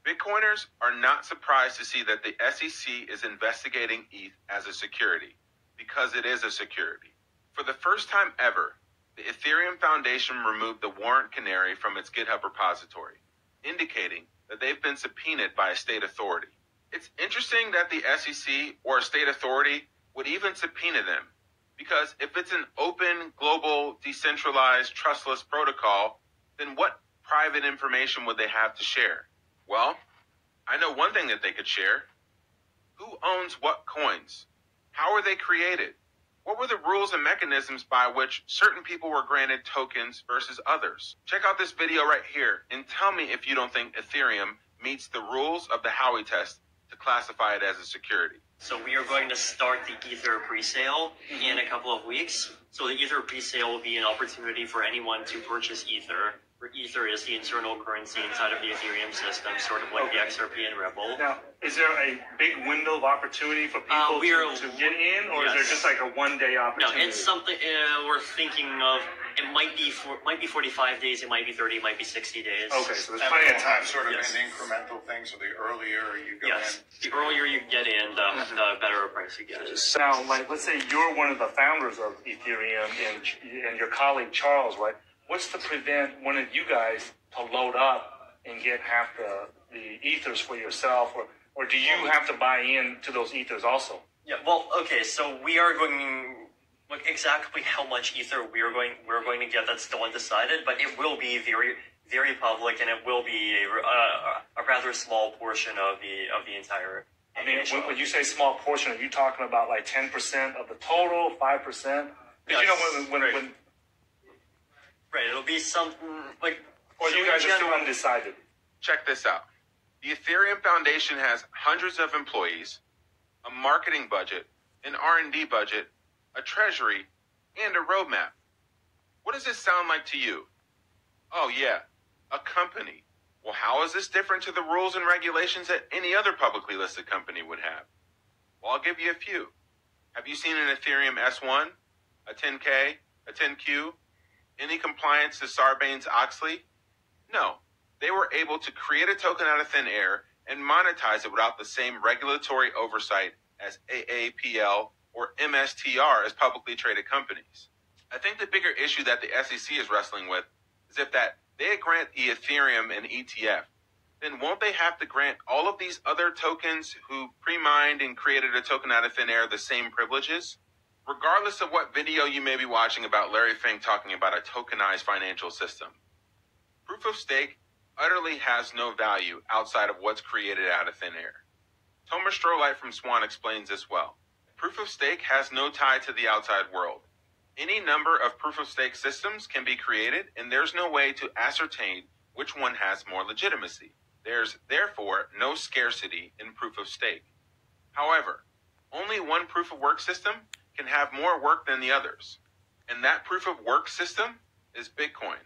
Bitcoiners are not surprised to see that the SEC is investigating ETH as a security, because it is a security. For the first time ever, the Ethereum Foundation removed the warrant canary from its GitHub repository, indicating that they've been subpoenaed by a state authority. It's interesting that the SEC or a state authority would even subpoena them, because if it's an open, global, decentralized, trustless protocol, then what private information would they have to share? Well, I know one thing that they could share. Who owns what coins? How are they created? What were the rules and mechanisms by which certain people were granted tokens versus others? Check out this video right here and tell me if you don't think Ethereum meets the rules of the Howey test to classify it as a security. So we are going to start the Ether pre-sale in a couple of weeks. So the Ether pre-sale will be an opportunity for anyone to purchase Ether. Where Ether is the internal currency inside of the Ethereum system, sort of like the XRP and Ripple. Now, is there a big window of opportunity for people to get in, or is there just like a one-day opportunity? No, it's something we're thinking of. It might be 45 days, it might be 30, it might be 60 days. Okay, so there's plenty of time. Sort of an incremental thing, so the earlier you go in. The earlier you get in, the better a price you get. Now, like, let's say you're one of the founders of Ethereum and your colleague Charles, right? What's to prevent one of you guys to load up and get half the ethers for yourself, or do you have to buy in to those ethers also? Yeah, well, okay, so we are going, like, exactly how much ether we're going to get, that's still undecided, but it will be very, very public, and it will be a rather small portion of the entire. I mean, when you say small portion, are you talking about like 10% of the total, 5%? Because you know when right, it'll be something like... Or you guys are still undecided? Check this out. The Ethereum Foundation has hundreds of employees, a marketing budget, an R&D budget, a treasury, and a roadmap. What does this sound like to you? Oh yeah, a company. Well, how is this different to the rules and regulations that any other publicly listed company would have? Well, I'll give you a few. Have you seen an Ethereum S1, a 10K, a 10Q? Any compliance to Sarbanes-Oxley? No. They were able to create a token out of thin air and monetize it without the same regulatory oversight as AAPL or MSTR as publicly traded companies. I think the bigger issue that the SEC is wrestling with is if that they grant the Ethereum an ETF, then won't they have to grant all of these other tokens who pre-mined and created a token out of thin air the same privileges? Regardless of what video you may be watching about Larry Fink talking about a tokenized financial system, proof of stake utterly has no value outside of what's created out of thin air. Tomer Strolight from Swan explains this well. Proof of stake has no tie to the outside world. Any number of proof of stake systems can be created, and there's no way to ascertain which one has more legitimacy. There's therefore no scarcity in proof of stake. However, only one proof of work system can have more work than the others. And that proof of work system is Bitcoin.